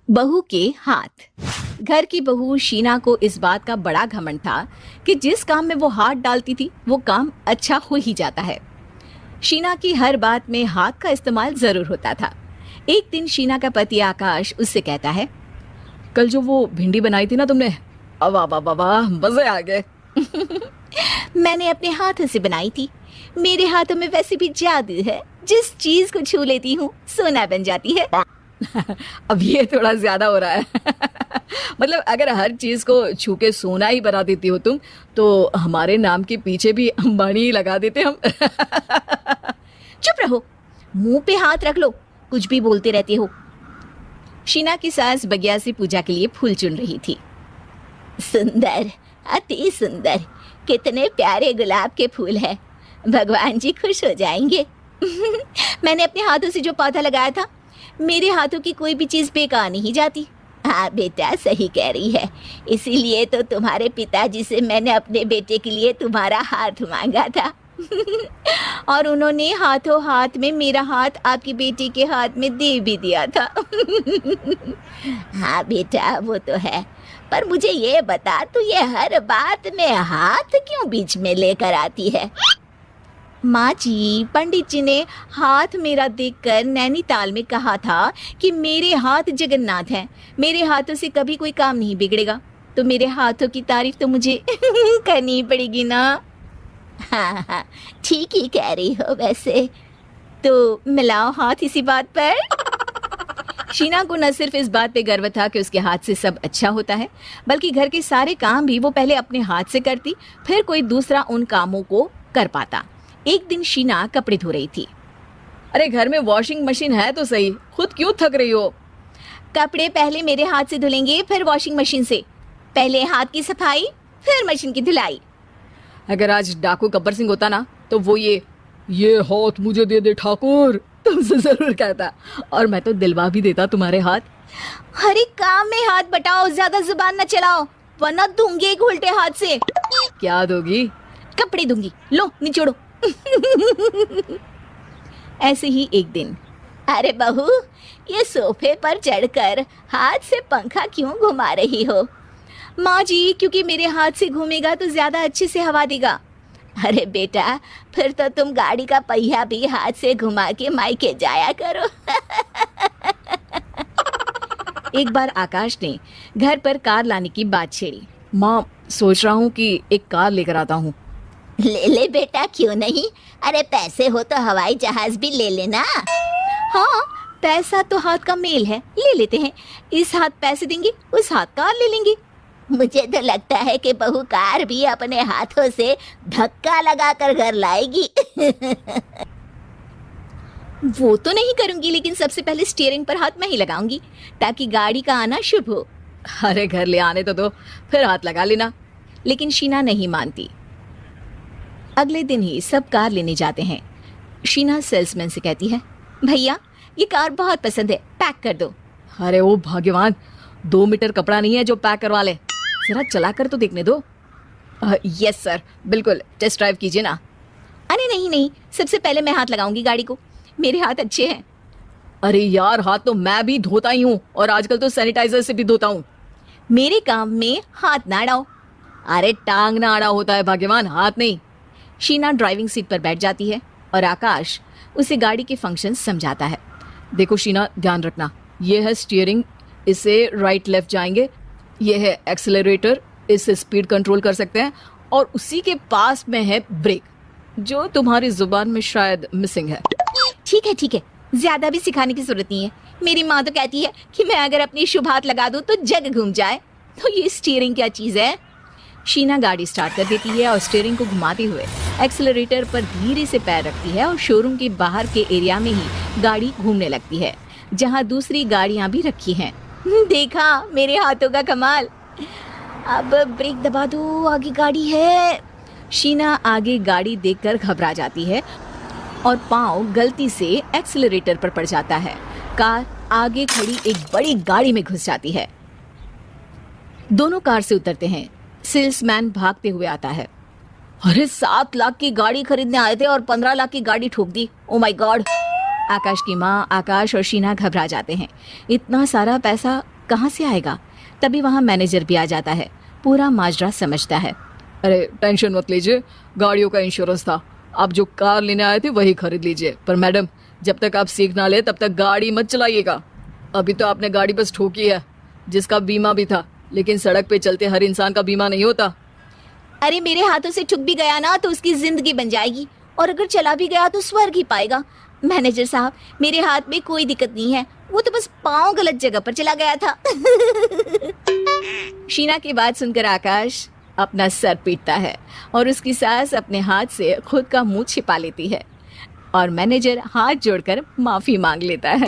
बहू के हाथ। घर की बहू शीना को इस बात का बड़ा घमंड था कि जिस काम में वो हाथ डालती थी वो काम अच्छा हो ही जाता है। शीना की हर बात में हाथ का इस्तेमाल जरूर होता था। एक दिन शीना का पति आकाश उससे कहता है, कल जो वो भिंडी बनाई थी ना तुमने, वाह वाह वाह वाह, मजे आ गए। मैंने अपने हाथों से बनाई थी। मेरे हाथों में वैसे भी जादू है, जिस चीज को छू लेती हूँ सोना बन जाती है। अब ये थोड़ा ज्यादा हो रहा है। मतलब अगर हर चीज को छू के सोना ही बना देती हो तुम, तो हमारे नाम के पीछे भी अंबानी ही लगा देते हम। चुप रहो, मुंह पे हाथ रख लो, कुछ भी बोलते रहते हो। शीना की सास बगिया से पूजा के लिए फूल चुन रही थी। सुंदर, अति सुंदर, कितने प्यारे गुलाब के फूल हैं, भगवान जी खुश हो जाएंगे। मैंने अपने हाथों से जो पौधा लगाया था, मेरे हाथों की कोई भी चीज बेकार नहीं जाती। हाँ बेटा, सही कह रही है, इसीलिए तो तुम्हारे पिताजी से मैंने अपने बेटे के लिए तुम्हारा हाथ मांगा था। और उन्होंने हाथों हाथ में मेरा हाथ आपकी बेटी के हाथ में दे भी दिया था। हाँ बेटा, वो तो है, पर मुझे ये बता, तू ये हर बात में हाथ क्यों बीच में लेकर आती है? माँ जी, पंडित जी ने हाथ मेरा देखकर नैनीताल में कहा था कि मेरे हाथ जगन्नाथ हैं, मेरे हाथों से कभी कोई काम नहीं बिगड़ेगा, तो मेरे हाथों की तारीफ तो मुझे करनी पड़ेगी ना। हाँ हाँ, ठीक ही कह रही हो वैसे, तो मिलाओ हाथ इसी बात पर। शीना को न सिर्फ इस बात पे गर्व था कि उसके हाथ से सब अच्छा होता है, बल्कि घर के सारे काम भी वो पहले अपने हाथ से करती, फिर कोई दूसरा उन कामों को कर पाता। एक दिन शीना कपड़े धो रही थी। अरे घर में वॉशिंग मशीन है तो सही, खुद क्यों थक रही हो? कपड़े पहले मेरे हाथ से धुलेंगे, फिर वॉशिंग मशीन से। पहले हाथ की सफाई, फिर मशीन की धुलाई। अगर आज डाकू गब्बर सिंह होता ना, तो वो ये हाथ मुझे दे दे ठाकुर तुमसे जरूर कहता, और मैं तो दिलवा भी देता तुम्हारे हाथ। हर एक काम में हाथ बटाओ, ज्यादा जुबान न चलाओ, वरना दूंगी एक उल्टे हाथ से। क्या दोगी? कपड़े दूंगी, लो निचोड़ो। ऐसे ही एक दिन, अरे बहू, ये सोफे पर चढ़कर हाथ से पंखा क्यों घुमा रही हो? माँ जी, क्योंकि मेरे हाथ से घूमेगा तो ज्यादा अच्छे से हवा देगा। अरे बेटा, फिर तो तुम गाड़ी का पहिया भी हाथ से घुमा के मायके जाया करो। एक बार आकाश ने घर पर कार लाने की बात छेड़ी। माँ, सोच रहा हूँ कि एक कार लेकर आता हूँ। ले ले बेटा, क्यों नहीं? अरे पैसे हो तो हवाई जहाज भी ले लेना। हाँ, पैसा तो हाथ का मेल है, ले लेते हैं। इस हाथ पैसे देंगे, उस हाथ कार ले लेंगे। मुझे तो लगता है कि बहू कार भी अपने हाथों से धक्का लगाकर घर लाएगी। वो तो नहीं करूंगी, लेकिन सबसे पहले स्टीयरिंग पर हाथ मैं ही लगाऊंगी, ताकि गाड़ी का आना शुभ हो। अरे घर ले आने तो दो, फिर हाथ लगा लेना। लेकिन शीना नहीं मानती। अगले दिन ही सब कार लेने जाते हैं। शीना सेल्समैन से कहती है, भैया ये कार बहुत पसंद है, पैक कर दो। अरे ओ भगवान, 2 मीटर कपड़ा नहीं है जो पैक करवा ले, जरा चला कर तो देखने दो। यस सर, बिल्कुल, टेस्ट ड्राइव कीजिए ना। अरे नहीं नहीं, सबसे पहले मैं हाथ लगाऊंगी गाड़ी को, मेरे हाथ अच्छे हैं। अरे यार, हाथ तो मैं भी धोता ही हूँ, और आजकल तो सैनिटाइजर से भी धोता हूँ। मेरे काम में हाथ ना अड़ाओ। अरे टांग ना अड़ा होता है भगवान, हाथ नहीं। शीना ड्राइविंग सीट पर बैठ जाती है और आकाश उसे गाड़ी के फंक्शन समझाता है। देखो शीना, ध्यान रखना, ये है स्टीयरिंग, इससे राइट लेफ्ट जाएंगे, ये है एक्सेलरेटर, इससे स्पीड कंट्रोल कर सकते हैं, और उसी के पास में है ब्रेक, जो तुम्हारी जुबान में शायद मिसिंग है। ठीक है, ज्यादा भी सिखाने की जरूरत नहीं है। मेरी माँ तो कहती है कि मैं अगर अपनी शुभ हाथ लगा दूं तो जग घूम जाए, तो ये स्टीयरिंग क्या चीज है? शीना गाड़ी स्टार्ट कर देती है और स्टीयरिंग को घुमाते हुए एक्सेलरेटर पर धीरे से पैर रखती है, और शोरूम के बाहर के एरिया में ही गाड़ी घूमने लगती है, जहां दूसरी गाड़ियां भी रखी हैं। देखा मेरे हाथों का कमाल। अब ब्रेक दबा दो, आगे गाड़ी है। शीना आगे गाड़ी देखकर घबरा जाती है और पाँव गलती से एक्सेलरेटर पर पड़ जाता है। कार आगे खड़ी एक बड़ी गाड़ी में घुस जाती है। दोनों कार से उतरते हैं। सेल्समैन भागते हुए आता है। अरे 7 लाख की गाड़ी खरीदने आए थे और 15 लाख की गाड़ी ठोक दी, ओ माय गॉड। आकाश की माँ, आकाश और शीना घबरा जाते हैं। इतना सारा पैसा कहाँ से आएगा? तभी वहाँ मैनेजर भी आ जाता है, पूरा माजरा समझता है। अरे टेंशन मत लीजिए, गाड़ियों का इंश्योरेंस था, आप जो कार लेने आए थे वही खरीद लीजिए। पर मैडम, जब तक आप सीख ना ले तब तक गाड़ी मत चलाइएगा। अभी तो आपने गाड़ी बस ठोकी है, जिसका बीमा भी था, लेकिन सड़क पे चलते हर इंसान का बीमा नहीं होता। अरे मेरे हाथों से ठुक भी गया ना तो उसकी जिंदगी बन जाएगी, और अगर चला भी गया तो स्वर्ग ही पाएगा। मैनेजर साहब, मेरे हाथ में कोई दिक्कत नहीं है, वो तो बस पाँव गलत जगह पर चला गया था। शीना की बात सुनकर आकाश अपना सर पीटता है और उसकी सास अपने हाथ से खुद का मुंह छिपा लेती है और मैनेजर हाथ जोड़कर माफी मांग लेता है।